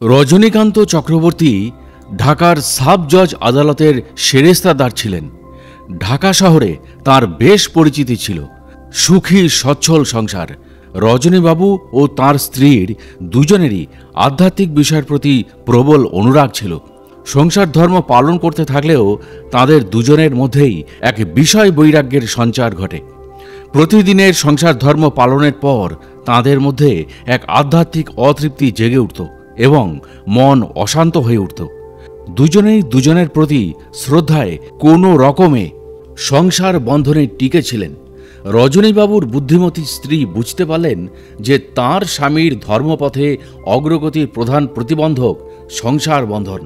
রজনীকান্ত চক্রবর্তী ঢাকার সাব জজ আদালতের সেরেস্তাদার ছিলেন। ঢাকা শহরে তার বেশ পরিচিতি ছিল। সুখী সচ্ছল সংসার। রজনীবাবু ও তার স্ত্রীর দুজনেরই আধ্যাত্মিক বিষয়ের প্রতি প্রবল অনুরাগ ছিল। সংসার ধর্ম পালন করতে থাকলেও তাদের দুজনের মধ্যেই এক বিষয় বৈরাগ্যের সঞ্চার ঘটে। প্রতিদিনের সংসার ধর্ম পালনের পর তাদের মধ্যে এক আধ্যাত্মিক অতৃপ্তি জেগে উঠত এবং মন অশান্ত হয়ে উঠত। দুজনেই দুজনের প্রতি শ্রদ্ধায় কোনো রকমে সংসার বন্ধনে টিকে ছিলেন। রজনীবাবুর বুদ্ধিমতী স্ত্রী বুঝতে পারলেন যে তাঁর স্বামীর ধর্মপথে অগ্রগতির প্রধান প্রতিবন্ধক সংসার বন্ধন,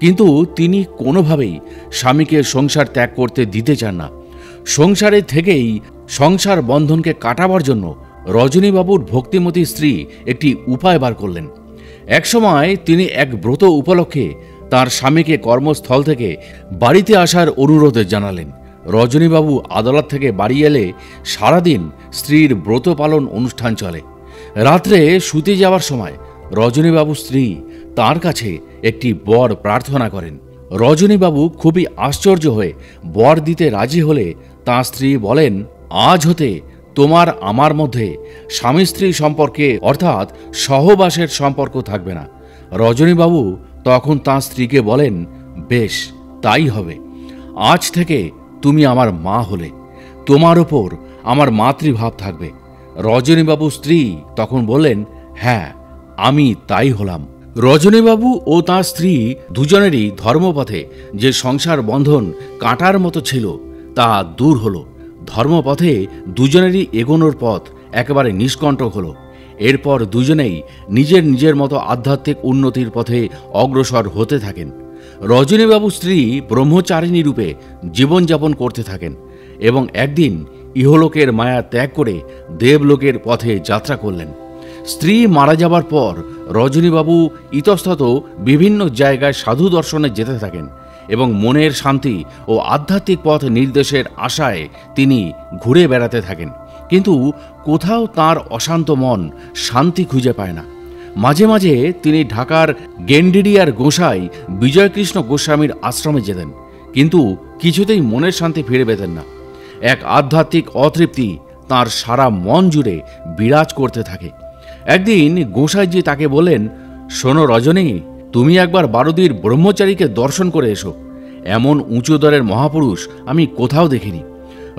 কিন্তু তিনি কোনোভাবেই স্বামীকে সংসার ত্যাগ করতে দিতে চান না। সংসারে থেকেই সংসার বন্ধনকে কাটাবার জন্য রজনীবাবুর ভক্তিমতী স্ত্রী একটি উপায় বার করলেন। একসময় তিনি এক ব্রত উপলক্ষে তার স্বামীকে কর্মস্থল থেকে বাড়িতে আসার অনুরোধ জানালেন। রজনীবাবু আদালত থেকে বাড়ি এলে সারাদিন স্ত্রীর ব্রত পালন অনুষ্ঠান চলে। রাত্রে শুতে যাওয়ার সময় রজনীবাবু স্ত্রী তার কাছে একটি বর প্রার্থনা করেন। রজনীবাবু খুবই আশ্চর্য হয়ে বর দিতে রাজি হলে তাঁর স্ত্রী বলেন, আজ হতে তোমার আমার মধ্যে স্বামী স্ত্রী সম্পর্কে অর্থাৎ সহবাসের সম্পর্ক থাকবে না। রজনীবাবু তখন তাঁর স্ত্রীকে বলেন, বেশ, তাই হবে। আজ থেকে তুমি আমার মা হলে, তোমার ওপর আমার মাতৃভাব থাকবে। রজনীবাবু স্ত্রী তখন বললেন, হ্যাঁ, আমি তাই হলাম। রজনীবাবু ও তাঁর স্ত্রী দুজনেরই ধর্মপথে যে সংসার বন্ধন কাঁটার মতো ছিল তা দূর হল। ধর্মপথে দুজনেরই এগোনোর পথ একেবারে নিষ্কণ্টক হল। এরপর দুজনেই নিজের নিজের মতো আধ্যাত্মিক উন্নতির পথে অগ্রসর হতে থাকেন। রজনীবাবু স্ত্রী ব্রহ্মচারিণী রূপে জীবনযাপন করতে থাকেন এবং একদিন ইহলোকের মায়া ত্যাগ করে দেবলোকের পথে যাত্রা করলেন। স্ত্রী মারা যাবার পর রজনীবাবু ইতস্তত বিভিন্ন জায়গায় সাধু দর্শনে যেতে থাকেন এবং মনের শান্তি ও আধ্যাত্মিক পথ নির্দেশের আশায় তিনি ঘুরে বেড়াতে থাকেন, কিন্তু কোথাও তার অশান্ত মন শান্তি খুঁজে পায় না। মাঝে মাঝে তিনি ঢাকার গেন্ডিরিয়ার গোসাই বিজয়কৃষ্ণ গোস্বামীর আশ্রমে যেতেন, কিন্তু কিছুতেই মনের শান্তি ফিরে পেতেন না। এক আধ্যাত্মিক অতৃপ্তি তার সারা মন জুড়ে বিরাজ করতে থাকে। একদিন গোসাইজি তাকে বললেন, শোনো রজনী, তুমি একবার বারুদির ব্রহ্মচারীকে দর্শন করে এসো। এমন উঁচু দরের মহাপুরুষ আমি কোথাও দেখিনি।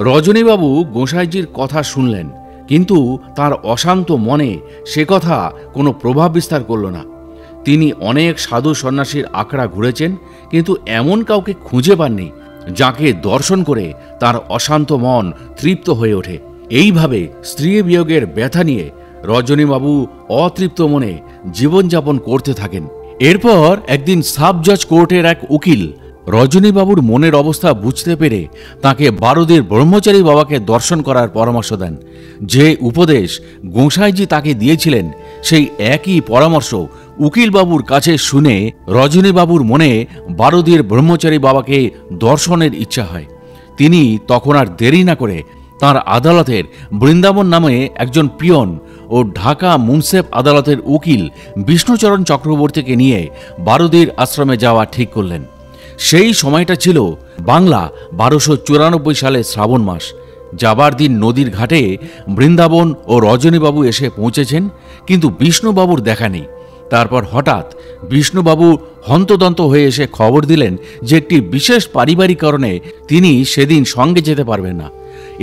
রজনীবাবু গোসাইজির কথা শুনলেন, কিন্তু তার অশান্ত মনে সে কথা কোনো প্রভাব বিস্তার করল না। তিনি অনেক সাধু সন্ন্যাসীর আখড়া ঘুরেছেন, কিন্তু এমন কাউকে খুঁজে পাননি যাকে দর্শন করে তার অশান্ত মন তৃপ্ত হয়ে ওঠে। এইভাবে স্ত্রী বিয়োগের ব্যথা নিয়ে রজনীবাবু অতৃপ্ত মনে জীবনযাপন করতে থাকেন। এরপর একদিন সাব জজ কোর্টের এক উকিল রজনীবাবুর মনের অবস্থা বুঝতে পেরে তাকে বারুদের ব্রহ্মচারী বাবাকে দর্শন করার পরামর্শ দেন। যে উপদেশ গোসাইজি তাকে দিয়েছিলেন সেই একই পরামর্শ উকিলবাবুর কাছে শুনে রজনীবাবুর মনে বারুদের ব্রহ্মচারী বাবাকে দর্শনের ইচ্ছা হয়। তিনি তখন আর দেরি না করে তাঁর আদালতের বৃন্দাবন নামে একজন পিয়ন ও ঢাকা মুন্সেফ আদালতের উকিল বিষ্ণুচরণ চক্রবর্তীকে নিয়ে বারুদের আশ্রমে যাওয়া ঠিক করলেন। সেই সময়টা ছিল বাংলা 1294 সালে শ্রাবণ মাস। যাবার দিন নদীর ঘাটে বৃন্দাবন ও রজনীবাবু এসে পৌঁছেছেন, কিন্তু বিষ্ণুবাবুর দেখা নেই। তারপর হঠাৎ বিষ্ণুবাবু হন্তদন্ত হয়ে এসে খবর দিলেন যে একটি বিশেষ পারিবারিক কারণে তিনি সেদিন সঙ্গে যেতে পারবেন না।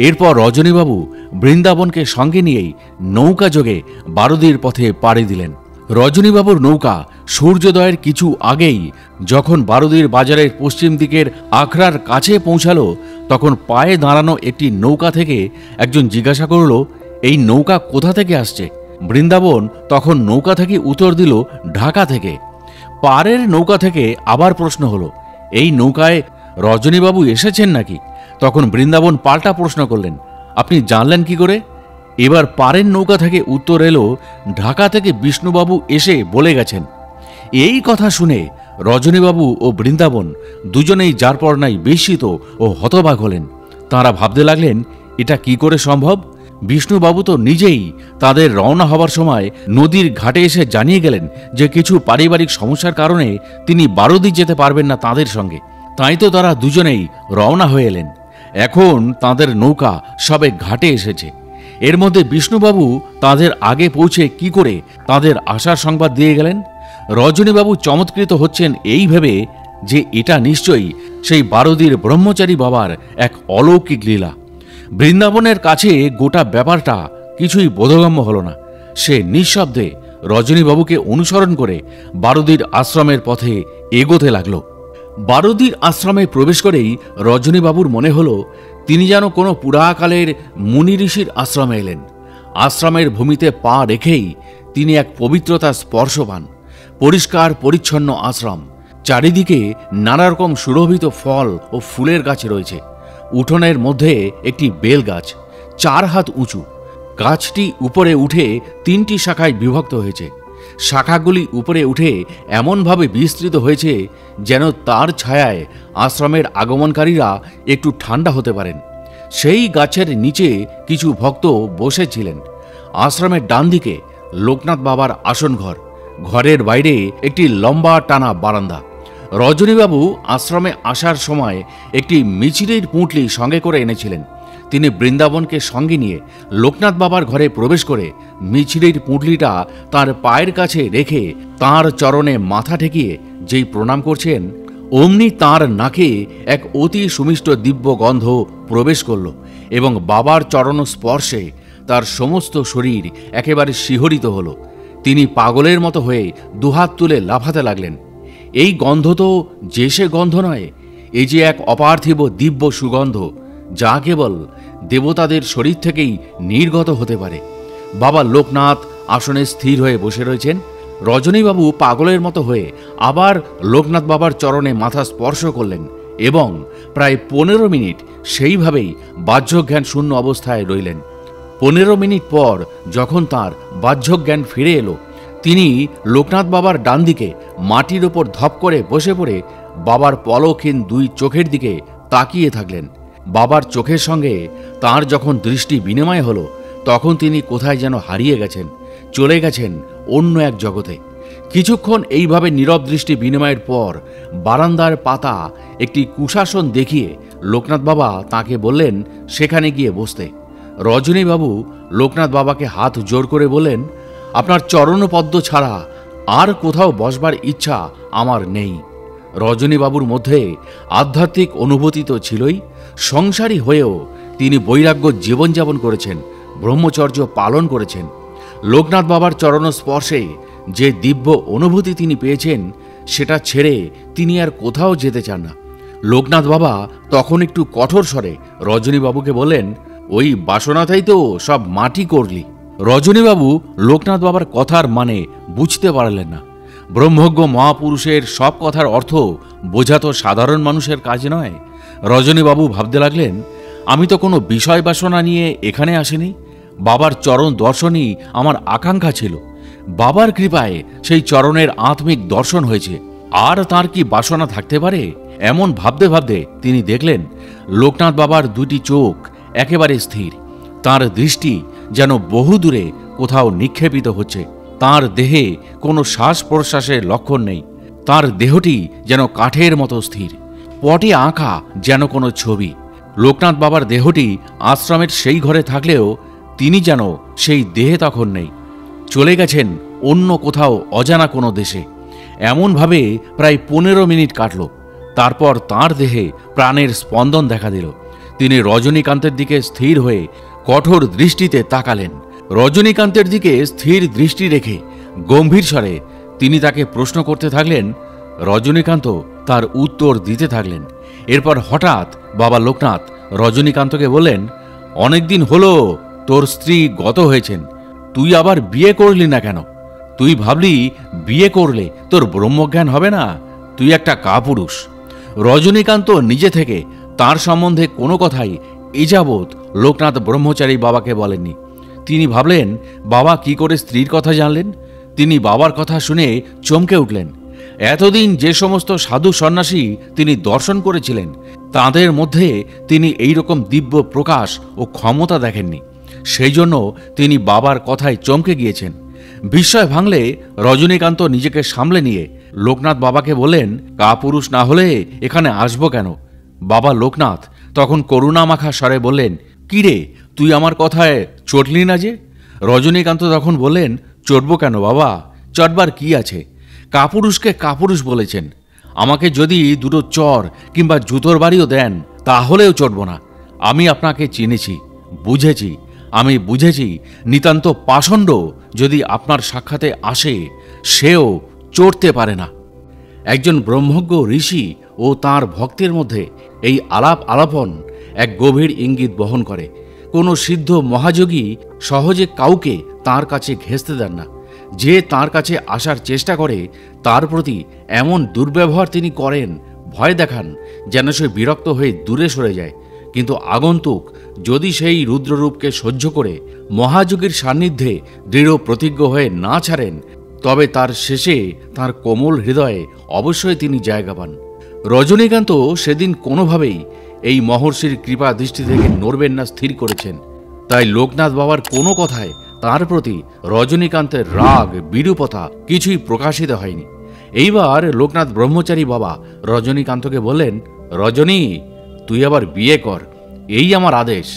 এরপর রজনীবাবু বৃন্দাবনকে সঙ্গে নিয়েই নৌকা যোগে বারুদির পথে পাড়ি দিলেন। রজনীবাবুর নৌকা সূর্যোদয়ের কিছু আগেই যখন বারুদির বাজারের পশ্চিম দিকের আখড়ার কাছে পৌঁছালো, তখন পায়ে দাঁড়ানো একটি নৌকা থেকে একজন জিজ্ঞাসা করল, এই নৌকা কোথা থেকে আসছে? বৃন্দাবন তখন নৌকা থেকে উত্তর দিল, ঢাকা থেকে। পাড়ের নৌকা থেকে আবার প্রশ্ন হলো, এই নৌকায় রজনীবাবু এসেছেন নাকি? তখন বৃন্দাবন পাল্টা প্রশ্ন করলেন, আপনি জানলেন কি করে? এবার পাড়ের নৌকা থেকে উত্তর এলো, ঢাকা থেকে বিষ্ণুবাবু এসে বলে গেছেন। এই কথা শুনে রজনীবাবু ও বৃন্দাবন দুজনেই যার পর নাই বিস্মিত ও হতবাক হলেন। তাঁরা ভাবতে লাগলেন, এটা কি করে সম্ভব? বিষ্ণুবাবু তো নিজেই তাদের রওনা হবার সময় নদীর ঘাটে এসে জানিয়ে গেলেন যে কিছু পারিবারিক সমস্যার কারণে তিনি বারোদি যেতে পারবেন না তাদের সঙ্গে। তাই তো তারা দুজনেই রওনা হয়ে এলেন। এখন তাদের নৌকা সবে ঘাটে এসেছে। এর মধ্যে বিষ্ণুবাবু তাদের আগে পৌঁছে কি করে তাদের আসার সংবাদ দিয়ে গেলেন? রজনীবাবু চমৎকৃত হচ্ছেন এই ভেবে যে এটা নিশ্চয়ই সেই বারোদির ব্রহ্মচারী বাবার এক অলৌকিক লীলা। বৃন্দাবনের কাছে গোটা ব্যাপারটা কিছুই বোধগম্য হল না। সে নিঃশব্দে রজনীবাবুকে অনুসরণ করে বারোদির আশ্রমের পথে এগোতে লাগল। বারোদির আশ্রমে প্রবেশ করেই রজনীবাবুর মনে হল তিনি যেন কোনো পুরাকালের মুনি ঋষির আশ্রমে এলেন। আশ্রমের ভূমিতে পা রেখেই তিনি এক পবিত্রতা স্পর্শ পান। পরিষ্কার পরিচ্ছন্ন আশ্রম, চারিদিকে নানা রকম সুরভিত ফল ও ফুলের গাছ রয়েছে। উঠোনের মধ্যে একটি বেল গাছ 4 হাত উঁচু। গাছটি উপরে উঠে 3টি শাখায় বিভক্ত হয়েছে। শাখাগুলি উপরে উঠে এমনভাবে বিস্তৃত হয়েছে যেন তার ছায়ায় আশ্রমের আগমনকারীরা একটু ঠান্ডা হতে পারেন। সেই গাছের নিচে কিছু ভক্ত বসেছিলেন। আশ্রমের ডান দিকে লোকনাথ বাবার আসন ঘর, ঘরের বাইরে একটি লম্বা টানা বারান্দা। রজনীবাবু আশ্রমে আসার সময় একটি মিছিলের পুঁটলি সঙ্গে করে এনেছিলেন। তিনি বৃন্দাবনকে সঙ্গে নিয়ে লোকনাথ বাবার ঘরে প্রবেশ করে মিছিলের পুঁটলিটা তার পায়ের কাছে রেখে তাঁর চরণে মাথা ঠেকিয়ে যেই প্রণাম করছেন, অমনি তাঁর নাকে এক অতি সুমিষ্ট দিব্য গন্ধ প্রবেশ করল এবং বাবার চরণ স্পর্শে তার সমস্ত শরীর একেবারে শিহরিত হল। তিনি পাগলের মতো হয়ে দুহাত তুলে লাফাতে লাগলেন। এই গন্ধ তো যে সে গন্ধ নয়, এই যে এক অপার্থিব দিব্য সুগন্ধ, যা কেবল দেবতাদের শরীর থেকেই নির্গত হতে পারে। বাবা লোকনাথ আসনে স্থির হয়ে বসে রয়েছেন। রজনীবাবু পাগলের মতো হয়ে আবার লোকনাথ বাবার চরণে মাথা স্পর্শ করলেন এবং প্রায় 15 মিনিট সেইভাবেই বাহ্যজ্ঞান শূন্য অবস্থায় রইলেন। 15 মিনিট পর যখন তার বাহ্যজ্ঞান ফিরে এলো, তিনি লোকনাথ বাবার ডান দিকে মাটির ওপর ধপ করে বসে পড়ে বাবার পলকহীন 2 চোখের দিকে তাকিয়ে থাকলেন। বাবার চোখের সঙ্গে তার যখন দৃষ্টি বিনিময় হলো, তখন তিনি কোথায় যেন হারিয়ে গেছেন, চলে গেছেন অন্য এক জগতে। কিছুক্ষণ এইভাবে নীরব দৃষ্টি বিনিময়ের পর বারান্দার পাতা একটি কুশাসন দেখিয়ে লোকনাথ বাবা তাকে বললেন সেখানে গিয়ে বসতে। রজনীবাবু লোকনাথ বাবাকে হাত জোর করে বললেন, আপনার চরণপদ্ম ছাড়া আর কোথাও বসবার ইচ্ছা আমার নেই। রজনীবাবুর মধ্যে আধ্যাত্মিক অনুভূতি তো ছিলই, সংসারী হয়েও তিনি বৈরাগ্য জীবনযাপন করেছেন, ব্রহ্মচর্য পালন করেছেন। লোকনাথ বাবার চরণ স্পর্শে যে দিব্য অনুভূতি তিনি পেয়েছেন, সেটা ছেড়ে তিনি আর কোথাও যেতে চান না। লোকনাথ বাবা তখন একটু কঠোর স্বরে রজনীবাবুকে বললেন, ওই বাসনাতেই তো সব মাটি করলি। রজনীবাবু লোকনাথ বাবার কথার মানে বুঝতে পারলেন না। ব্রহ্মজ্ঞ মহাপুরুষের সব কথার অর্থ বোঝা তো সাধারণ মানুষের কাজ নয়। রজনীবাবু ভাবতে লাগলেন, আমি তো কোনো বিষয় বাসনা নিয়ে এখানে আসিনি। বাবার চরণ দর্শনই আমার আকাঙ্ক্ষা ছিল। বাবার কৃপায় সেই চরণের আত্মিক দর্শন হয়েছে, আর তার কি বাসনা থাকতে পারে? এমন ভাবতে ভাবতে তিনি দেখলেন লোকনাথ বাবার 2টি চোখ একেবারে স্থির। তার দৃষ্টি যেন বহু দূরে কোথাও নিক্ষেপিত হচ্ছে। তার দেহে কোনো শ্বাস প্রশ্বাসের লক্ষণ নেই। তার দেহটি যেন কাঠের মতো স্থির, পটে আঁকা যেন কোনো ছবি। লোকনাথ বাবার দেহটি আশ্রমের সেই ঘরে থাকলেও তিনি যেন সেই দেহে তখন নেই, চলে গেছেন অন্য কোথাও অজানা কোনো দেশে। এমনভাবে প্রায় 15 মিনিট কাটল। তারপর তাঁর দেহে প্রাণের স্পন্দন দেখা দিল। তিনি রজনীকান্তের দিকে স্থির হয়ে কঠোর দৃষ্টিতে তাকালেন। রজনীকান্তের দিকে স্থির দৃষ্টি রেখে গম্ভীর স্বরে তিনি তাকে প্রশ্ন করতে থাকলেন। রজনীকান্ত তার উত্তর দিতে থাকলেন। এরপর হঠাৎ বাবা লোকনাথ রজনীকান্তকে বললেন, অনেকদিন হলো তোর স্ত্রী গত হয়েছেন, তুই আবার বিয়ে করলি না কেন? তুই ভাবলি বিয়ে করলে তোর ব্রহ্মজ্ঞান হবে না? তুই একটা কাপুরুষ। রজনীকান্ত নিজে থেকে তার সম্বন্ধে কোনো কথাই এ যাবৎ লোকনাথ ব্রহ্মচারী বাবাকে বলেননি। তিনি ভাবলেন, বাবা কি করে স্ত্রীর কথা জানলেন? তিনি বাবার কথা শুনে চমকে উঠলেন। এতদিন যে সমস্ত সাধু সন্ন্যাসী তিনি দর্শন করেছিলেন, তাদের মধ্যে তিনি এই রকম দিব্য প্রকাশ ও ক্ষমতা দেখেননি। সেই জন্য তিনি বাবার কথায় চমকে গিয়েছেন। বিস্ময় ভাঙলে রজনীকান্ত নিজেকে সামলে নিয়ে লোকনাথ বাবাকে বললেন, কাপুরুষ না হলে এখানে আসবো কেন? বাবা লোকনাথ তখন করুণামাখা স্বরে বললেন, কি রে, তুই আমার কথায় চটলি না যে? রজনীকান্ত তখন বললেন, চটবো কেন বাবা, চটবার কি আছে? কাপুরুষকে কাপুরুষ বলেছেন, আমাকে যদি দুটো চর কিংবা জুতোর বাড়িও দেন তাহলেও চটব না। আমি আপনাকে চিনেছি, বুঝেছি, আমি বুঝেছি নিতান্ত পাষণ্ড যদি আপনার সাক্ষাতে আসে সেও চড়তে পারে না। একজন ব্রহ্মজ্ঞ ঋষি ও তাঁর ভক্তের মধ্যে এই আলাপ আলাপন এক গভীর ইঙ্গিত বহন করে। কোনো সিদ্ধ মহাযোগী সহজে কাউকে তাঁর কাছে ঘেঁষতে দেন না। যে তাঁর কাছে আসার চেষ্টা করে তার প্রতি এমন দুর্ব্যবহার তিনি করেন, ভয় দেখান, যেন সে বিরক্ত হয়ে দূরে সরে যায়। কিন্তু আগন্তুক যদি সেই রুদ্ররূপকে সহ্য করে মহাযোগীর সান্নিধ্যে দৃঢ় প্রতিজ্ঞ হয়ে না ছাড়েন, তবে তার শেষে তার কোমল হৃদয়ে অবশ্যই তিনি জায়গা পান। রজনীকান্ত সেদিন কোনোভাবেই এই মহর্ষির কৃপা দৃষ্টি থেকে নড়বেন না স্থির করেছেন। তাই লোকনাথ বাবার কোনো কথায় তার প্রতি রজনীকান্তের রাগ বিরূপতা কিছুই প্রকাশিত হয়নি। এইবার লোকনাথ ব্রহ্মচারী বাবা রজনীকান্তকে বললেন, রজনী, তুই আবার বিয়ে কর, এই আমার আদেশ।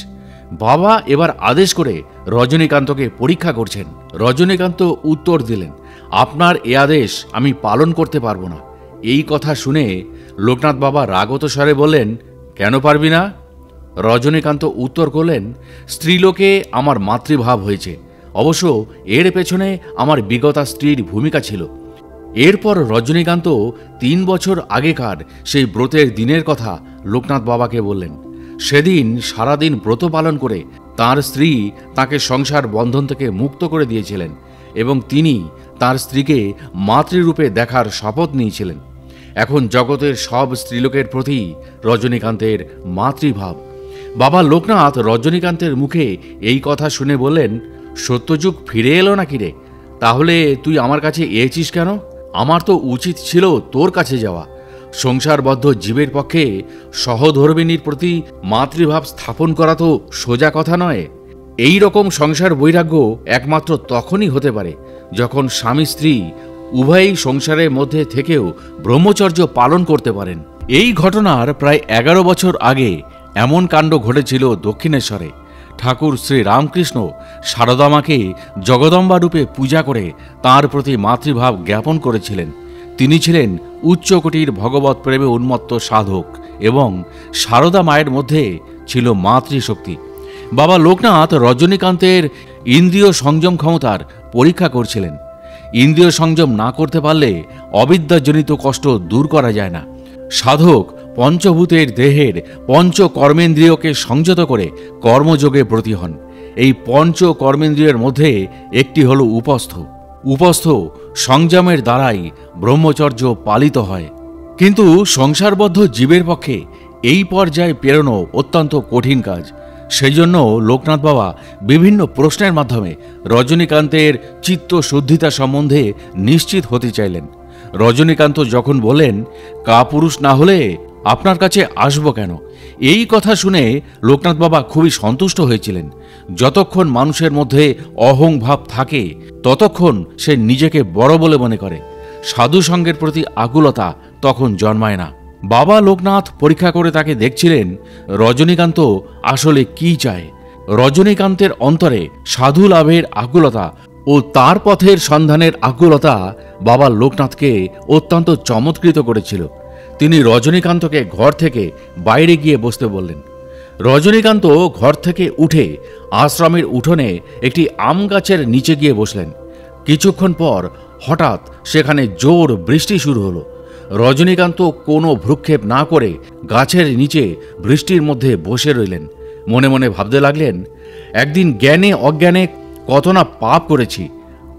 বাবা এবার আদেশ করে রজনীকান্তকে পরীক্ষা করছেন। রজনীকান্ত উত্তর দিলেন, আপনার এ আদেশ আমি পালন করতে পারবো না। এই কথা শুনে লোকনাথ বাবা রাগত স্বরে বললেন, কেন পারবি না? রজনীকান্ত উত্তর করলেন, স্ত্রীলোকে আমার মাতৃভাব হয়েছে। অবশ্য এর পেছনে আমার বিগতা স্ত্রীর ভূমিকা ছিল। এরপর রজনীকান্ত 3 বছর আগেকার সেই ব্রতের দিনের কথা লোকনাথ বাবাকে বললেন। সেদিন সারাদিন ব্রত পালন করে তার স্ত্রী তাকে সংসার বন্ধন থেকে মুক্ত করে দিয়েছিলেন এবং তিনি তার স্ত্রীকে মাতৃরূপে দেখার শপথ নিয়েছিলেন। এখন জগতের সব স্ত্রীলোকের প্রতি রজনীকান্তের মাতৃভাব। বাবা লোকনাথ রজনীকান্তের মুখে এই কথা শুনে বললেন, সত্যযুগ ফিরে এলো নাকি রে? তাহলে তুই আমার কাছে এসেছিস কেন? আমার তো উচিত ছিল তোর কাছে যাওয়া। সংসারবদ্ধ জীবের পক্ষে সহধর্মিণীর প্রতি মাতৃভাব স্থাপন করা তো সোজা কথা নয়। এই রকম সংসার বৈরাগ্য একমাত্র তখনই হতে পারে যখন স্বামী স্ত্রী উভয়ই সংসারের মধ্যে থেকেও ব্রহ্মচর্য পালন করতে পারেন। এই ঘটনার প্রায় 11 বছর আগে এমন কাণ্ড ঘটেছিল দক্ষিণেশ্বরে। ঠাকুর শ্রী রামকৃষ্ণ সারদা মাকে জগদম্বা রূপে পূজা করে তাঁর প্রতি মাতৃভাব জ্ঞাপন করেছিলেন। তিনি ছিলেন উচ্চকোটির ভগবৎ প্রেমে উন্মত্ত সাধক এবং সারদা মায়ের মধ্যে ছিল মাতৃশক্তি। বাবা লোকনাথ রজনীকান্তের ইন্দ্রিয় সংযম ক্ষমতার পরীক্ষা করছিলেন। ইন্দ্রিয় সংযম না করতে পারলে অবিদ্যাজনিত কষ্ট দূর করা যায় না। সাধক পঞ্চভূতের দেহের পঞ্চ কর্মেন্দ্রিয়কে সংযত করে কর্মযোগে ব্রতী হন। এই পঞ্চ কর্মেন্দ্রিয়ের মধ্যে একটি হল উপস্থ। উপস্থ সংযমের দ্বারাই ব্রহ্মচর্য পালিত হয়। কিন্তু সংসারবদ্ধ জীবের পক্ষে এই পর্যায়ে পেরোনো অত্যন্ত কঠিন কাজ। সেই জন্য লোকনাথ বাবা বিভিন্ন প্রশ্নের মাধ্যমে রজনীকান্তের চিত্ত শুদ্ধিতা সম্বন্ধে নিশ্চিত হতে চাইলেন। রজনীকান্ত যখন বলেন, কাপুরুষ না হলে আপনার কাছে আসবো কেন, এই কথা শুনে লোকনাথ বাবা খুবই সন্তুষ্ট হয়েছিলেন। যতক্ষণ মানুষের মধ্যে অহং ভাব থাকে ততক্ষণ সে নিজেকে বড় বলে মনে করে। সাধু সঙ্গের প্রতি আকুলতা তখন জন্মায় না। বাবা লোকনাথ পরীক্ষা করে তাকে দেখছিলেন রজনীকান্ত আসলে কি চায়। রজনীকান্তের অন্তরে সাধু লাভের আকুলতা ও তার পথের সন্ধানের আকুলতা বাবা লোকনাথকে অত্যন্ত চমৎকৃত করেছিল। তিনি রজনীকান্তকে ঘর থেকে বাইরে গিয়ে বসতে বললেন। রজনীকান্ত ঘর থেকে উঠে আশ্রমের উঠোনে একটি আম গাছের নিচে গিয়ে বসলেন। কিছুক্ষণ পর হঠাৎ সেখানে জোর বৃষ্টি শুরু হলো। রজনীকান্ত কোনো ভ্রুক্ষেপ না করে গাছের নিচে বৃষ্টির মধ্যে বসে রইলেন। মনে মনে ভাবতে লাগলেন, একদিন জ্ঞানে অজ্ঞানে কত না পাপ করেছি,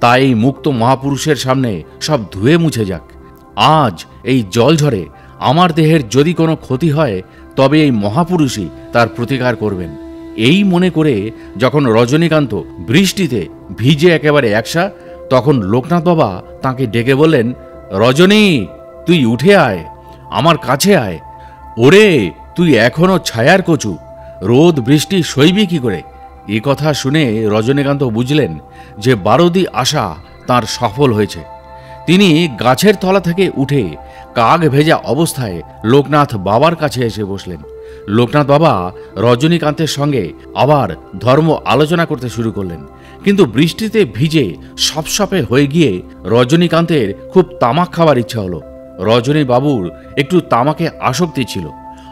তাই মুক্ত মহাপুরুষের সামনে সব ধুয়ে মুছে যাক। আজ এই জল ঝড়ে আমার দেহের যদি কোনো ক্ষতি হয় তবে এই মহাপুরুষই তার প্রতিকার করবেন। এই মনে করে যখন রজনীকান্ত বৃষ্টিতে ভিজে একেবারে একসা, তখন লোকনাথ বাবা তাকে ডেকে বললেন, রজনী, তুই উঠে আয়, আমার কাছে আয়। ওরে, তুই এখনো ছায়ার কচু, রোদ বৃষ্টি সইবি কি করে? এ কথা শুনে রজনীকান্ত বুঝলেন যে বারুদি আশা তার সফল হয়েছে। তিনি গাছের তলা থেকে উঠে কাক ভেজা অবস্থায় লোকনাথ বাবার কাছে এসে বসলেন। লোকনাথ বাবা রজনীকান্তের সঙ্গে আবার ধর্ম আলোচনা করতে শুরু করলেন, কিন্তু বৃষ্টিতে ভিজে সপসপে হয়ে গিয়ে রজনীকান্তের খুব তামাক খাওয়ার ইচ্ছা হলো। রজনী বাবুর একটু তামাকে আসক্তি ছিল।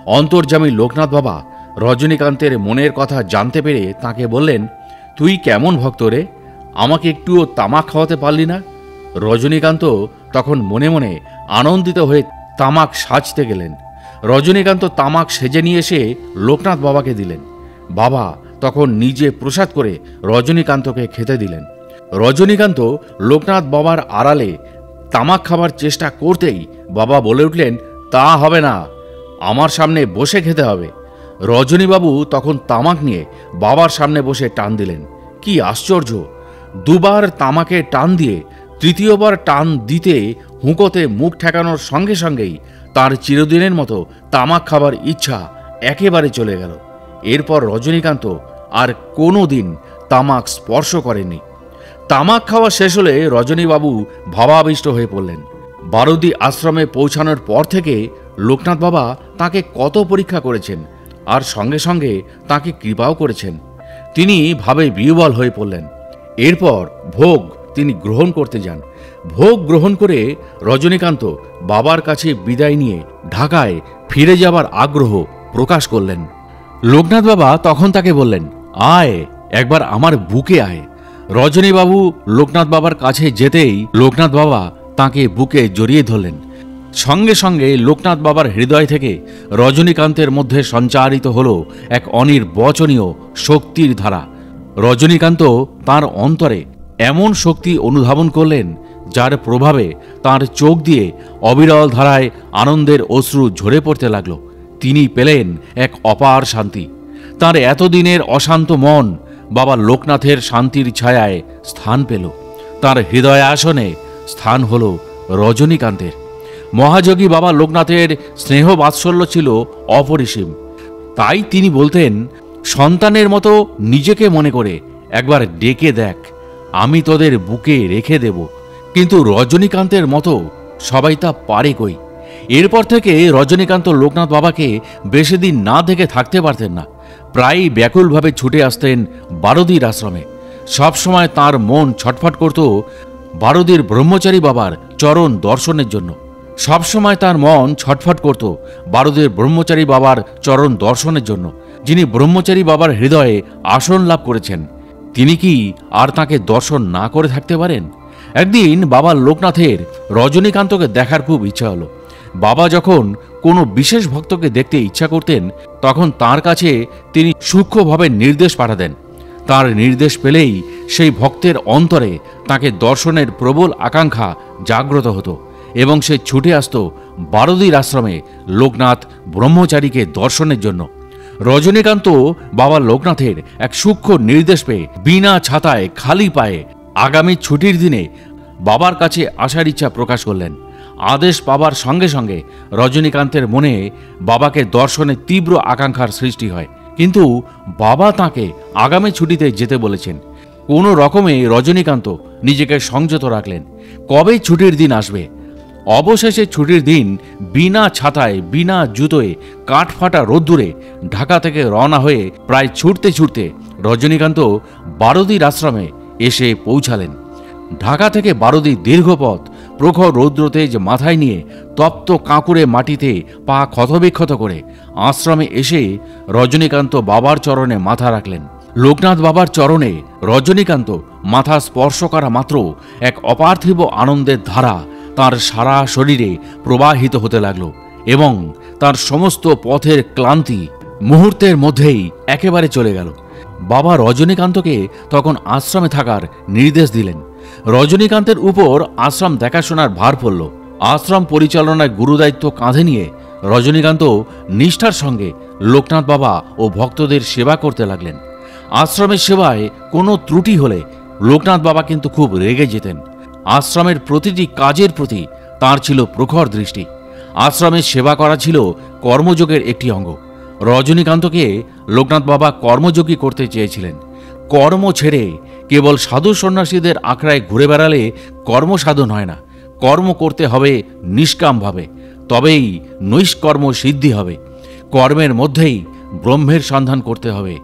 অন্তর্যামী লোকনাথ বাবা রজনীকান্তের মনের কথা জানতে পেরে তাকে বললেন, তুই কেমন ভক্ত রে, আমাকে একটুও তামাক খাওয়াতে পারলি না? রজনীকান্ত তখন মনে মনে আনন্দিত হয়ে তামাক সাজতে গেলেন। রজনীকান্ত তামাক সেজে নিয়ে এসে লোকনাথ বাবাকে দিলেন। বাবা তখন নিজে প্রসাদ করে রজনীকান্তকে খেতে দিলেন। রজনীকান্ত লোকনাথ বাবার আড়ালে তামাক খাবার চেষ্টা করতেই বাবা বলে উঠলেন, তা হবে না, আমার সামনে বসে খেতে হবে। রজনীবাবু তখন তামাক নিয়ে বাবার সামনে বসে টান দিলেন। কি আশ্চর্য! দুবার তামাকে টান দিয়ে তৃতীয়বার টান দিতে হুঁকোতে মুখ ঠেকানোর সঙ্গে সঙ্গেই তার চিরদিনের মতো তামাক খাবার ইচ্ছা একেবারে চলে গেল। এরপর রজনীকান্ত আর কোনো দিন তামাক স্পর্শ করেননি। তামাক খাওয়া শেষ হলে রজনীবাবু ভাবাবিষ্ট হয়ে পড়লেন। বারুদি আশ্রমে পৌঁছানোর পর থেকে লোকনাথ বাবা তাকে কত পরীক্ষা করেছেন, আর সঙ্গে সঙ্গে তাকে কৃপাও করেছেন। তিনি ভাবে বিহ্বল হয়ে পড়লেন। এরপর ভোগ তিনি গ্রহণ করতে যান। ভোগ গ্রহণ করে রজনীকান্ত বাবার কাছে বিদায় নিয়ে ঢাকায় ফিরে যাবার আগ্রহ প্রকাশ করলেন। লোকনাথ বাবা তখন তাকে বললেন, আয় একবার আমার বুকে আয়। রজনীবাবু লোকনাথ বাবার কাছে যেতেই লোকনাথ বাবা তাকে বুকে জড়িয়ে ধরলেন। সঙ্গে সঙ্গে লোকনাথ বাবার হৃদয় থেকে রজনীকান্তের মধ্যে সঞ্চারিত হল এক অনির্বচনীয় শক্তির ধারা। রজনীকান্ত তার অন্তরে এমন শক্তি অনুধাবন করলেন যার প্রভাবে তার চোখ দিয়ে অবিরল ধারায় আনন্দের অশ্রু ঝরে পড়তে লাগল। তিনি পেলেন এক অপার শান্তি। তার এতদিনের অশান্ত মন বাবা লোকনাথের শান্তির ছায়ায় স্থান পেল। তার হৃদয় আসনে স্থান হল রজনীকান্তের। মহাযোগী বাবা লোকনাথের স্নেহ বাৎসল্য ছিল অপরিসীম। তাই তিনি বলতেন, সন্তানের মতো নিজেকে মনে করে একবার ডেকে দেখ, আমি তোদের বুকে রেখে দেব। কিন্তু রজনীকান্তের মতো সবাই তা পারে কই। এরপর থেকে রজনীকান্ত লোকনাথ বাবাকে বেশি দিন না দেখে থাকতে পারতেন না। প্রায়ই ব্যাকুলভাবে ছুটে আসতেন বারুদির আশ্রমে। সবসময় তার মন ছটফট করত বারুদির ব্রহ্মচারী বাবার চরণ দর্শনের জন্য। সবসময় তার মন ছটফট করত বারুদের ব্রহ্মচারী বাবার চরণ দর্শনের জন্য, যিনি ব্রহ্মচারী বাবার হৃদয়ে আসন লাভ করেছেন। তিনি কি আর তাকে দর্শন না করে থাকতে পারেন? একদিন বাবা লোকনাথের রজনীকান্তকে দেখার খুব ইচ্ছা হলো। বাবা যখন কোনো বিশেষ ভক্তকে দেখতে ইচ্ছা করতেন, তখন তার কাছে তিনি সূক্ষ্মভাবে নির্দেশ পাঠাতেন। তার নির্দেশ পেলেই সেই ভক্তের অন্তরে তাকে দর্শনের প্রবল আকাঙ্ক্ষা জাগ্রত হতো এবং সে ছুটে আসত বারুদির আশ্রমে লোকনাথ ব্রহ্মচারীকে দর্শনের জন্য। রজনীকান্ত বাবা লোকনাথের এক সূক্ষ্ম নির্দেশ পেয়ে বিনা ছাতায় খালি পায়ে আগামী ছুটির দিনে বাবার কাছে আসার ইচ্ছা প্রকাশ করলেন। আদেশ পাবার সঙ্গে সঙ্গে রজনীকান্তের মনে বাবাকে দর্শনের তীব্র আকাঙ্ক্ষার সৃষ্টি হয়। কিন্তু বাবা তাকে আগামী ছুটিতে যেতে বলেছেন। কোনো রকমে রজনীকান্ত নিজেকে সংযত রাখলেন। কবে ছুটির দিন আসবে? অবশেষে ছুটির দিন বিনা ছাতায় বিনা জুতোয় কাঠফাটা রোদ্দুরে ঢাকা থেকে রওনা হয়ে প্রায় ছুটতে ছুটতে রজনীকান্ত বারুদির আশ্রমে এসে পৌঁছালেন। ঢাকা থেকে বারুদির দীর্ঘ পথ প্রখর রৌদ্রতেজ মাথায় নিয়ে তপ্ত কাঁকুড়ে মাটিতে পা ক্ষতবিক্ষত করে আশ্রমে এসে রজনীকান্ত বাবার চরণে মাথা রাখলেন। লোকনাথ বাবার চরণে রজনীকান্ত মাথা স্পর্শ করা মাত্র এক অপার্থিব আনন্দের ধারা তার সারা শরীরে প্রবাহিত হতে লাগল এবং তার সমস্ত পথের ক্লান্তি মুহূর্তের মধ্যেই একেবারে চলে গেল। বাবা রজনীকান্তকে তখন আশ্রমে থাকার নির্দেশ দিলেন। রজনীকান্তের উপর আশ্রম দেখাশোনার ভার পড়ল। আশ্রম পরিচালনায় গুরুদায়িত্ব কাঁধে নিয়ে রজনীকান্ত নিষ্ঠার সঙ্গে লোকনাথ বাবা ও ভক্তদের সেবা করতে লাগলেন। আশ্রমের সেবায় কোনো ত্রুটি হলে লোকনাথ বাবা কিন্তু খুব রেগে যেতেন। আশ্রমের প্রতিটি কাজের প্রতি তার ছিল প্রখর দৃষ্টি। আশ্রমের সেবা করা ছিল কর্মযোগের একটি অঙ্গ। রজনীকান্তকে লোকনাথ বাবা কর্মযোগী করতে চেয়েছিলেন। কর্ম ছেড়ে কেবল সাধু সন্ন্যাসীদের আখড়ায় ঘুরে বেড়ালে কর্মসাধন হয় না। কর্ম করতে হবে নিষ্কামভাবে, তবেই নৈষ্কর্ম সিদ্ধি হবে। কর্মের মধ্যেই ব্রহ্মের সন্ধান করতে হবে।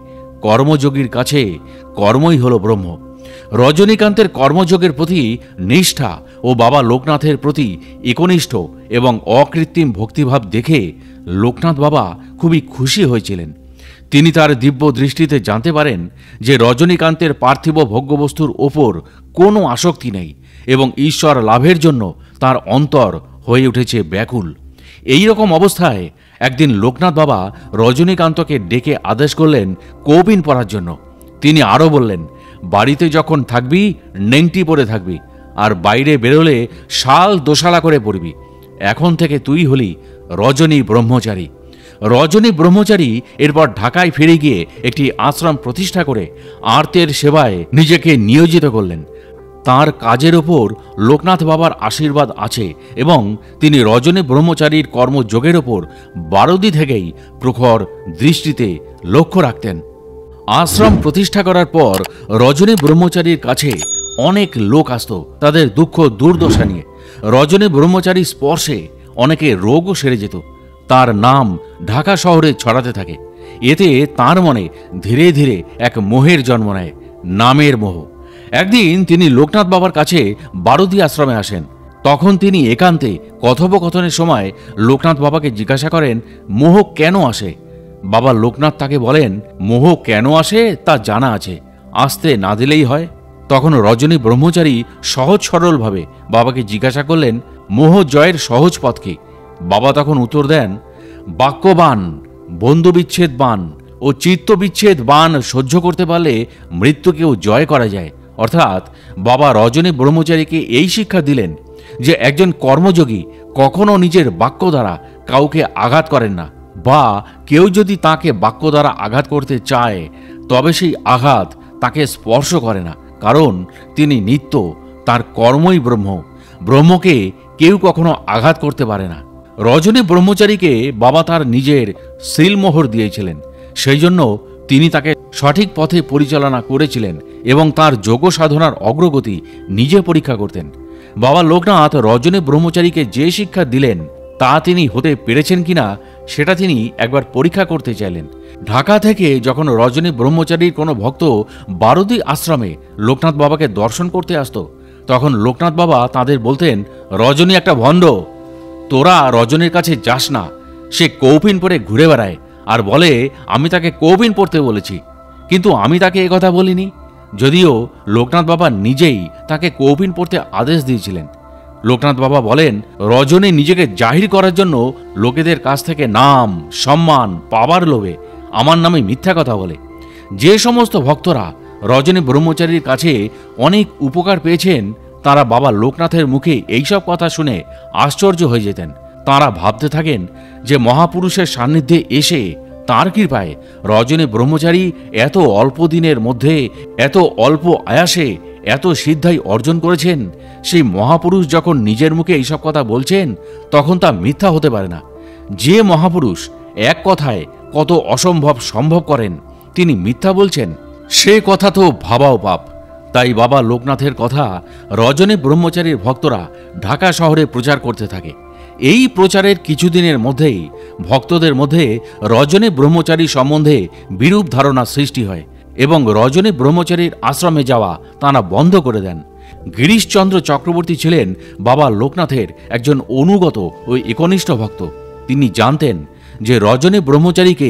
কর্মযোগীর কাছে কর্মই হল ব্রহ্ম। রজনীকান্তের কর্মযোগের প্রতি নিষ্ঠা ও বাবা লোকনাথের প্রতি একনিষ্ঠ এবং অকৃত্রিম ভক্তিভাব দেখে লোকনাথ বাবা খুবই খুশি হয়েছিলেন। তিনি তার দিব্য দৃষ্টিতে জানতে পারেন যে রজনীকান্তের পার্থিব ভোগ্যবস্তুর ওপর কোনো আসক্তি নেই এবং ঈশ্বর লাভের জন্য তার অন্তর হয়ে উঠেছে ব্যাকুল। এই রকম অবস্থায় একদিন লোকনাথ বাবা রজনীকান্তকে ডেকে আদেশ করলেন কৌপিন পরার জন্য। তিনি আরও বললেন, বাড়িতে যখন থাকবি নেংটি পরে থাকবি, আর বাইরে বেরোলে শাল দোশালা করে পড়বি। এখন থেকে তুই হলি রজনী ব্রহ্মচারী। রজনী ব্রহ্মচারী এরপর ঢাকায় ফিরে গিয়ে একটি আশ্রম প্রতিষ্ঠা করে আর্তের সেবায় নিজেকে নিয়োজিত করলেন। তার কাজের ওপর লোকনাথ বাবার আশীর্বাদ আছে এবং তিনি রজনী ব্রহ্মচারীর কর্মযোগের ওপর বারদি থেকেই প্রখর দৃষ্টিতে লক্ষ্য রাখতেন। আশ্রম প্রতিষ্ঠা করার পর রজনী ব্রহ্মচারীর কাছে অনেক লোক আসত তাদের দুঃখ দুর্দশা নিয়ে। রজনী ব্রহ্মচারী স্পর্শে অনেকে রোগও সেরে যেত। তার নাম ঢাকা শহরে ছড়াতে থাকে। এতে তার মনে ধীরে ধীরে এক মোহের জন্ম নেয়, নামের মোহ। একদিন তিনি লোকনাথ বাবার কাছে বারদি আশ্রমে আসেন। তখন তিনি একান্তে কথোপকথনের সময় লোকনাথ বাবাকে জিজ্ঞাসা করেন, মোহ কেন আসে? বাবা লোকনাথ তাকে বলেন, মোহ কেন আসে তা জানা আছে, আসতে না দিলেই হয়। তখন রজনী ব্রহ্মচারী সহজ সরলভাবে বাবাকে জিজ্ঞাসা করলেন, মোহ জয়ের সহজ পথ কি? বাবা তখন উত্তর দেন, বাক্যবান, বন্ধুবিচ্ছেদ বান ও চিত্তবিচ্ছেদ বান সহ্য করতে পারলে মৃত্যুকেও জয় করা যায়। অর্থাৎ বাবা রজনী ব্রহ্মচারীকে এই শিক্ষা দিলেন যে একজন কর্মযোগী কখনো নিজের বাক্য দ্বারা কাউকে আঘাত করেন না, বা কেউ যদি তাকে বাক্য দ্বারা আঘাত করতে চায় তবে সেই আঘাত তাকে স্পর্শ করে না, কারণ তিনি নিত্য, তার কর্মই ব্রহ্ম। ব্রহ্মকে কেউ কখনো আঘাত করতে পারে না। রজনী ব্রহ্মচারীকে বাবা তার নিজের সিলমোহর দিয়েছিলেন, সেই জন্য তিনি তাকে সঠিক পথে পরিচালনা করেছিলেন এবং তার যোগ সাধনার অগ্রগতি নিজে পরীক্ষা করতেন। বাবা লোকনাথ রজনী ব্রহ্মচারীকে যে শিক্ষা দিলেন তা তিনি হতে পেরেছেন কিনা সেটা তিনি একবার পরীক্ষা করতে চাইলেন। ঢাকা থেকে যখন রজনী ব্রহ্মচারীর কোনো ভক্ত বারদি আশ্রমে লোকনাথ বাবাকে দর্শন করতে আসত, তখন লোকনাথ বাবা তাদের বলতেন, রজনী একটা ভণ্ড, তোরা রজনীর কাছে যাস না। সে কৌপিন পরে ঘুরে বেড়ায় আর বলে আমি তাকে কৌপিন পড়তে বলেছি, কিন্তু আমি তাকে একথা বলিনি। যদিও লোকনাথ বাবা নিজেই তাকে কৌপিন পড়তে আদেশ দিয়েছিলেন। লোকনাথ বাবা বলেন, রজনী নিজেকে জাহির করার জন্য লোকেদের কাছ থেকে নাম সম্মান পাবার লোভে আমার নামে মিথ্যা কথা বলে। যে সমস্ত ভক্তরা রজনী ব্রহ্মচারীর কাছে অনেক উপকার পেয়েছেন তারা বাবা লোকনাথের মুখে এইসব কথা শুনে আশ্চর্য হয়ে যেতেন। তারা ভাবতে থাকেন যে মহাপুরুষের সান্নিধ্যে এসে তাঁর কৃপায় রজনী ব্রহ্মচারী এত অল্প দিনের মধ্যে এত অল্প আয়াসে এত সিদ্ধাই অর্জন করেছেন। সেই মহাপুরুষ যখন নিজের মুখে এইসব কথা বলছেন তখন তা মিথ্যা হতে পারে না। যে মহাপুরুষ এক কথায় কত অসম্ভব সম্ভব করেন, তিনি মিথ্যা বলছেন, সে কথা তো ভাবাও পাপ। তাই বাবা লোকনাথের কথা রজনী ব্রহ্মচারীর ভক্তরা ঢাকা শহরে প্রচার করতে থাকে। এই প্রচারের কিছুদিনের মধ্যেই ভক্তদের মধ্যে রজনী ব্রহ্মচারী সম্বন্ধে বিরূপ ধারণা সৃষ্টি হয় এবং রজনী ব্রহ্মচারীর আশ্রমে যাওয়া তারা বন্ধ করে দেন। গিরিশচন্দ্র চক্রবর্তী ছিলেন বাবা লোকনাথের একজন অনুগত ও একনিষ্ঠ ভক্ত। তিনি জানতেন যে রজনী ব্রহ্মচারীকে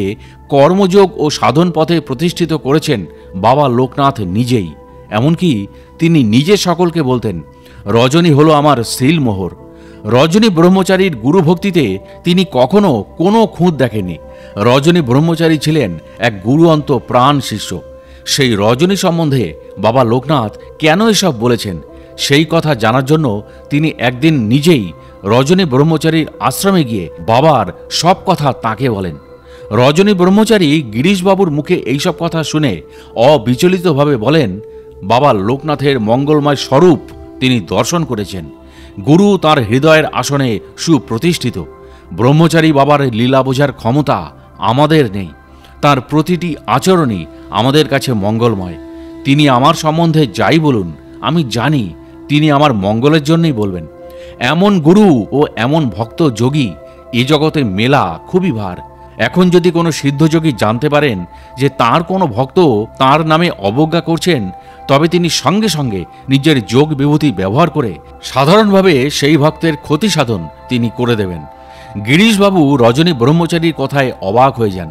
কর্মযোগ ও সাধন পথে প্রতিষ্ঠিত করেছেন বাবা লোকনাথ নিজেই। এমনকি তিনি নিজে সকলকে বলতেন, রজনী হলো আমার সিলমোহর। রজনী ব্রহ্মচারীর গুরুভক্তিতে তিনি কখনো কোনো খুঁত দেখেননি। রজনী ব্রহ্মচারী ছিলেন এক গুরুঅন্ত প্রাণ শিষ্য। সেই রজনী সম্বন্ধে বাবা লোকনাথ কেন এসব বলেছেন সেই কথা জানার জন্য তিনি একদিন নিজেই রজনী ব্রহ্মচারীর আশ্রমে গিয়ে বাবার সব কথা তাকে বলেন। রজনী ব্রহ্মচারী গিরিশবাবুর মুখে এইসব কথা শুনে অবিচলিতভাবে বলেন, বাবা লোকনাথের মঙ্গলময় স্বরূপ তিনি দর্শন করেছেন। গুরু তার হৃদয়ের আসনে সুপ্রতিষ্ঠিত। ব্রহ্মচারী বাবার লীলা বোঝার ক্ষমতা আমাদের নেই। তার প্রতিটি আচরণই আমাদের কাছে মঙ্গলময়। তিনি আমার সম্বন্ধে যাই বলুন, আমি জানি তিনি আমার মঙ্গলের জন্যই বলবেন। এমন গুরু ও এমন ভক্ত যোগী এ জগতে মেলা খুবই ভার। এখন যদি কোনো সিদ্ধযোগী জানতে পারেন যে তার কোনো ভক্ত তার নামে অবজ্ঞা করছেন, তবে তিনি সঙ্গে সঙ্গে নিজের যোগ বিভূতি ব্যবহার করে সাধারণভাবে সেই ভক্তের ক্ষতি সাধন তিনি করে দেবেন। গিরিশবাবু রজনী ব্রহ্মচারীর কথায় অবাক হয়ে যান।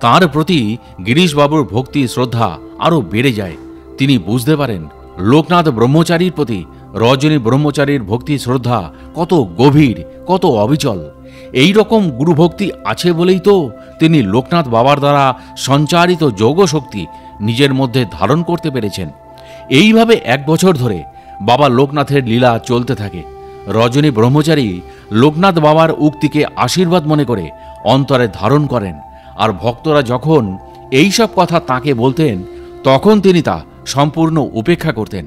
তার প্রতি গিরিশবাবুর ভক্তি শ্রদ্ধা আরও বেড়ে যায়। তিনি বুঝতে পারেন লোকনাথ ব্রহ্মচারীর প্রতি রজনী ব্রহ্মচারীর ভক্তি শ্রদ্ধা কত গভীর, কত অবিচল। এই রকম গুরুভক্তি আছে বলেই তো তিনি লোকনাথ বাবার দ্বারা সঞ্চারিত যোগশক্তি নিজের মধ্যে ধারণ করতে পেরেছেন। এইভাবে 1 বছর ধরে বাবা লোকনাথের লীলা চলতে থাকে। রজনী ব্রহ্মচারী লোকনাথ বাবার উক্তিকে আশীর্বাদ মনে করে অন্তরে ধারণ করেন, আর ভক্তরা যখন এইসব কথা তাকে বলতেন তখন তিনি তা সম্পূর্ণ উপেক্ষা করতেন।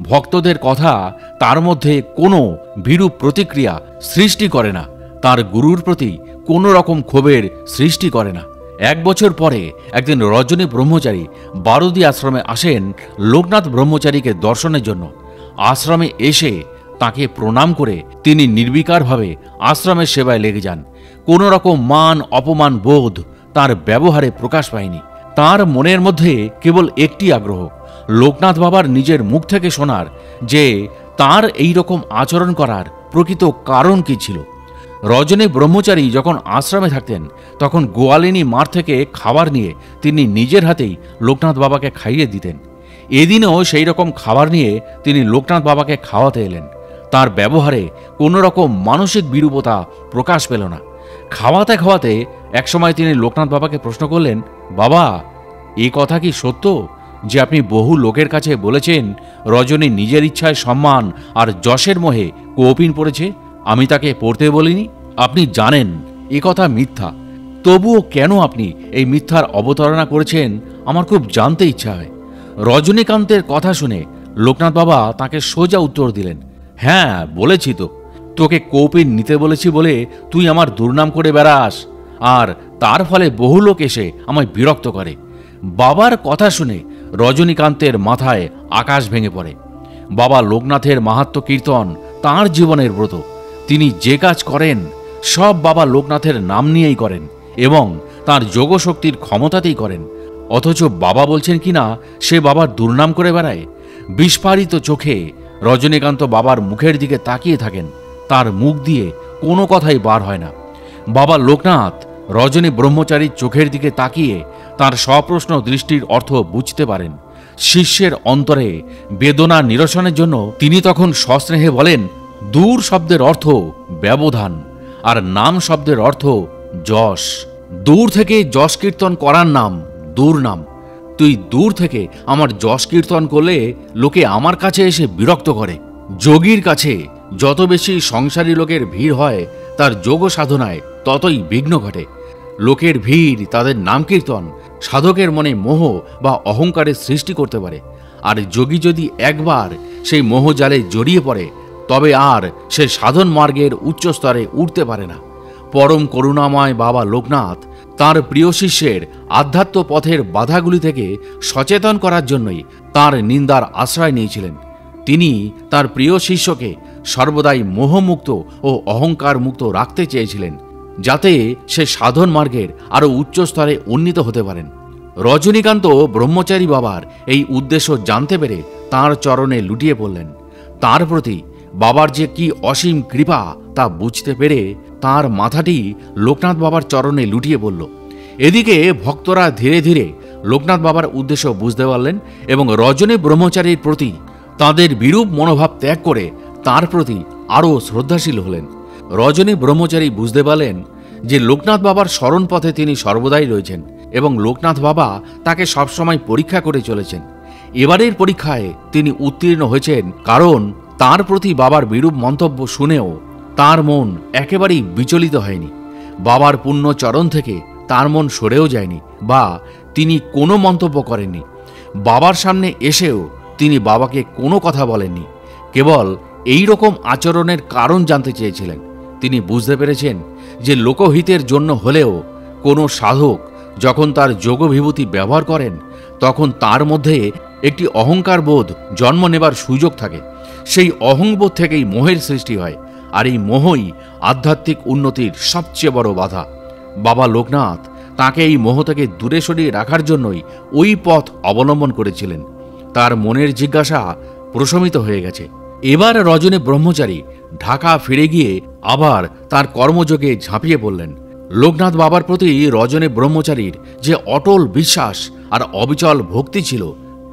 ভক্তদের কথা তার মধ্যে কোনো বিরূপ প্রতিক্রিয়া সৃষ্টি করে না, তার গুরুর প্রতি কোনো রকম ক্ষোভের সৃষ্টি করে না। 1 বছর পরে একদিন রজনী ব্রহ্মচারী বারুদি আশ্রমে আসেন লোকনাথ ব্রহ্মচারীকে দর্শনের জন্য। আশ্রমে এসে তাকে প্রণাম করে তিনি নির্বিকারভাবে আশ্রমের সেবায় লেগে যান। কোনো রকম মান অপমান বোধ তার ব্যবহারে প্রকাশ পায়নি। তার মনের মধ্যে কেবল একটি আগ্রহ, লোকনাথ বাবার নিজের মুখ থেকে শোনার যে তার এই রকম আচরণ করার প্রকৃত কারণ কি ছিল। রজনী ব্রহ্মচারী যখন আশ্রমে থাকতেন তখন গোয়ালিনী মাঠ থেকে খাবার নিয়ে তিনি নিজের হাতেই লোকনাথ বাবাকে খাইয়ে দিতেন। এদিনও সেই রকম খাবার নিয়ে তিনি লোকনাথ বাবাকে খাওয়াতে এলেন। তার ব্যবহারে কোনো রকম মানসিক বিরূপতা প্রকাশ পেল না। খাওয়াতে খাওয়াতে একসময় তিনি লোকনাথ বাবাকে প্রশ্ন করলেন, বাবা, এই কথা কি সত্য যে আপনি বহু লোকের কাছে বলেছেন রজনী নিজের ইচ্ছায় সম্মান আর যশের মোহে কৌপিন পড়েছে? আমি তাকে পড়তে বলিনি। আপনি জানেন এ কথা মিথ্যা, তবুও কেন আপনি এই মিথ্যার অবতারণা করেছেন আমার খুব জানতে ইচ্ছা হয়। রজনীকান্তের কথা শুনে লোকনাথ বাবা তাকে সোজা উত্তর দিলেন, হ্যাঁ বলেছি তো, তোকে কৌপিন নিতে বলেছি বলে তুই আমার দুর্নাম করে বেড়াস, আর তার ফলে বহু লোক এসে আমায় বিরক্ত করে। বাবার কথা শুনে রজনীকান্তের মাথায় আকাশ ভেঙে পড়ে। বাবা লোকনাথের মাহাত্ম্য কীর্তন তাঁর জীবনের ব্রত। তিনি যে কাজ করেন সব বাবা লোকনাথের নাম নিয়েই করেন এবং তাঁর যোগশক্তির ক্ষমতাতেই করেন। অথচ বাবা বলছেন কিনা সে বাবার দুর্নাম করে বেড়ায়। বিস্ফারিত চোখে রজনীকান্ত বাবার মুখের দিকে তাকিয়ে থাকেন, তার মুখ দিয়ে কোনো কথাই বার হয় না। বাবা লোকনাথ রজনী ব্রহ্মচারীর চোখের দিকে তাকিয়ে তার সপ্রশ্ন দৃষ্টির অর্থ বুঝতে পারেন। শিষ্যের অন্তরে বেদনা নিরসনের জন্য তিনি তখন সস্নেহে বলেন, দূর শব্দের অর্থ ব্যবধান, আর নাম শব্দের অর্থ যশ। দূর থেকে যশ কীর্তন করার নাম দূর নাম। তুই দূর থেকে আমার যশ কীর্তন করলে লোকে আমার কাছে এসে বিরক্ত করে। যোগীর কাছে যত বেশি সংসারী লোকের ভিড় হয় তার যোগ সাধনায় ততই বিঘ্ন ঘটে। লোকের ভিড় তাদের নাম কীর্তন সাধকের মনে মোহ বা অহংকারের সৃষ্টি করতে পারে, আর যোগী যদি একবার সেই মোহজালে জড়িয়ে পড়ে তবে আর সে সাধন মার্গের উচ্চ স্তরে উঠতে পারে না। পরম করুণাময় বাবা লোকনাথ তার প্রিয় শিষ্যের আধ্যাত্ম পথের বাধাগুলি থেকে সচেতন করার জন্যই তার নিন্দার আশ্রয় নিয়েছিলেন। তিনি তার প্রিয় শিষ্যকে সর্বদাই মোহমুক্ত ও অহংকার মুক্ত রাখতে চেয়েছিলেন, যাতে সে সাধন মার্গের আরও উচ্চ স্তরে উন্নীত হতে পারেন। রজনীকান্ত ব্রহ্মচারী বাবার এই উদ্দেশ্য জানতে পেরে তাঁর চরণে লুটিয়ে পড়লেন। তার প্রতি বাবার যে কি অসীম কৃপা তা বুঝতে পেরে তার মাথাটি লোকনাথ বাবার চরণে লুটিয়ে পড়ল। এদিকে ভক্তরা ধীরে ধীরে লোকনাথ বাবার উদ্দেশ্য বুঝতে পারলেন এবং রজনী ব্রহ্মচারীর প্রতি তাদের বিরূপ মনোভাব ত্যাগ করে তার প্রতি আরও শ্রদ্ধাশীল হলেন। রজনী ব্রহ্মচারী বুঝতে পারলেন যে লোকনাথ বাবার স্মরণ পথে তিনি সর্বদাই রয়েছেন এবং লোকনাথ বাবা তাকে সবসময় পরীক্ষা করে চলেছেন। এবারের পরীক্ষায় তিনি উত্তীর্ণ হয়েছেন, কারণ তার প্রতি বাবার বিরূপ মন্তব্য শুনেও তার মন একেবারেই বিচলিত হয়নি। বাবার পুণ্য চরণ থেকে তার মন সরেও যায়নি বা তিনি কোনো মন্তব্য করেননি। বাবার সামনে এসেও তিনি বাবাকে কোনো কথা বলেননি, কেবল এই রকম আচরণের কারণ জানতে চেয়েছিলেন। তিনি বুঝতে পেরেছেন যে লোকহিতের জন্য হলেও কোনো সাধক যখন তার যোগবিভূতি ব্যবহার করেন তখন তার মধ্যে একটি অহংকার বোধ জন্ম নেবার সুযোগ থাকে। সেই অহংবোধ থেকেই মোহের সৃষ্টি হয়, আর এই মোহই আধ্যাত্মিক উন্নতির সবচেয়ে বড় বাধা। বাবা লোকনাথ তাকে এই মোহ থেকে দূরে সরিয়ে রাখার জন্যই ওই পথ অবলম্বন করেছিলেন। তার মনের জিজ্ঞাসা প্রশমিত হয়ে গেছে। এবার রজনী ব্রহ্মচারী ঢাকা ফিরে গিয়ে আবার তার কর্মযোগে ঝাঁপিয়ে পড়লেন। লোকনাথ বাবার প্রতি রজনী ব্রহ্মচারীর যে অটল বিশ্বাস আর অবিচল ভক্তি ছিল,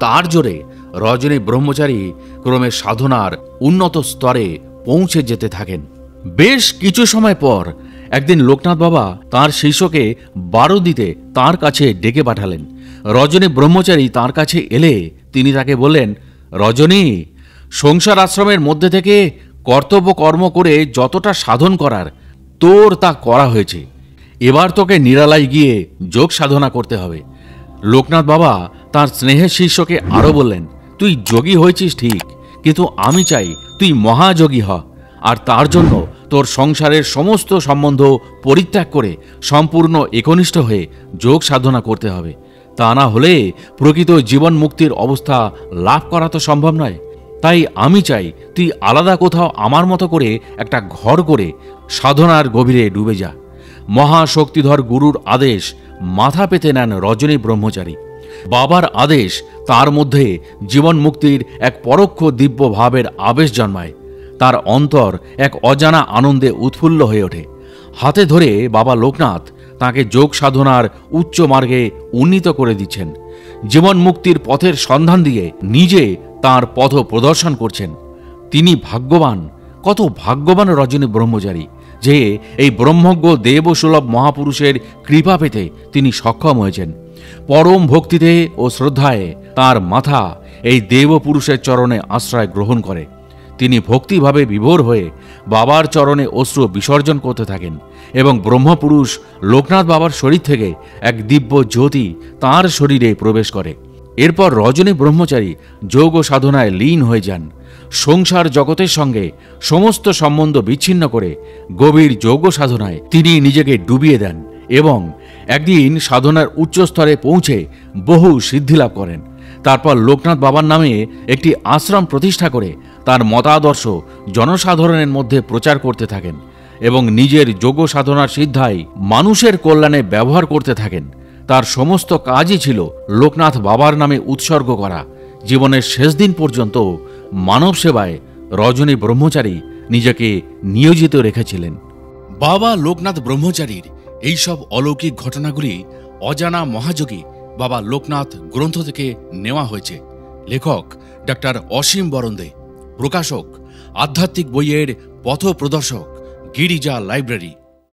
তার জোরে রজনী ব্রহ্মচারী ক্রমে সাধনার উন্নত স্তরে পৌঁছে যেতে থাকেন। বেশ কিছু সময় পর একদিন লোকনাথ বাবা তার শিষ্যকে বারো দিতে তার কাছে ডেকে পাঠালেন। রজনী ব্রহ্মচারী তার কাছে এলে তিনি তাকে বললেন, রজনী, সংসার আশ্রমের মধ্যে থেকে কর্তব্য কর্ম করে যতটা সাধন করার তোর তা করা হয়েছে, এবার তোকে নিরালায় গিয়ে যোগ সাধনা করতে হবে। লোকনাথ বাবা তার স্নেহের শিষ্যকে আরও বললেন, তুই যোগী হয়েছিস ঠিক, কিন্তু আমি চাই তুই মহাযোগী হ, আর তার জন্য তোর সংসারের সমস্ত সম্বন্ধ পরিত্যাগ করে সম্পূর্ণ একনিষ্ঠ হয়ে যোগ সাধনা করতে হবে। তা না হলে প্রকৃত জীবন মুক্তির অবস্থা লাভ করা তো সম্ভব নয়। তাই আমি চাই তুই আলাদা কোথাও আমার মতো করে একটা ঘর করে সাধনার গভীরে ডুবে যা। মহাশক্তিধর গুরুর আদেশ মাথা পেতে নেন রজনী ব্রহ্মচারী। বাবার আদেশ তার মধ্যে জীবন মুক্তির এক পরোক্ষ দিব্য ভাবের আবেশ জন্মায়। তার অন্তর এক অজানা আনন্দে উৎফুল্ল হয়ে ওঠে। হাতে ধরে বাবা লোকনাথ তাকে যোগ সাধনার উচ্চ মার্গে উন্নীত করে দিচ্ছেন। জীবন মুক্তির পথের সন্ধান দিয়ে নিজে তার পথ প্রদর্শন করছেন। তিনি ভাগ্যবান, কত ভাগ্যবান রজনী ব্রহ্মচারী যে এই ব্রহ্মজ্ঞ দেবসুলভ মহাপুরুষের কৃপা পেতে তিনি সক্ষম হয়েছেন। পরম ভক্তিতে ও শ্রদ্ধায় তার মাথা এই দেবপুরুষের চরণে আশ্রয় গ্রহণ করে। তিনি ভক্তিভাবে বিভোর হয়ে বাবার চরণে অশ্রু বিসর্জন করতে থাকেন এবং ব্রহ্মপুরুষ লোকনাথ বাবার শরীর থেকে এক দিব্য জ্যোতি তাঁর শরীরে প্রবেশ করে। এরপর রজনী ব্রহ্মচারী যোগ সাধনায় লীন হয়ে যান। সংসার জগতের সঙ্গে সমস্ত সম্বন্ধ বিচ্ছিন্ন করে গভীর যোগ সাধনায় তিনি নিজেকে ডুবিয়ে দেন এবং একদিন সাধনার উচ্চস্তরে পৌঁছে বহু সিদ্ধিলাভ করেন। তারপর লোকনাথ বাবার নামে একটি আশ্রম প্রতিষ্ঠা করে তার মতাদর্শ জনসাধারণের মধ্যে প্রচার করতে থাকেন এবং নিজের যোগ সাধনার সিদ্ধায় মানুষের কল্যাণে ব্যবহার করতে থাকেন। তার সমস্ত কাজই ছিল লোকনাথ বাবার নামে উৎসর্গ করা। জীবনের শেষ দিন পর্যন্ত মানব সেবায় রজনী ব্রহ্মচারী নিজেকে নিয়োজিত রেখেছিলেন। বাবা লোকনাথ ব্রহ্মচারীর এইসব অলৌকিক ঘটনাগুলি অজানা মহাযোগী বাবা লোকনাথ গ্রন্থ থেকে নেওয়া হয়েছে। লেখক ডক্টর অসীম বরন্দে, প্রকাশক আধ্যাত্মিক বইয়ের পথ প্রদর্শক গিরিজা লাইব্রেরি।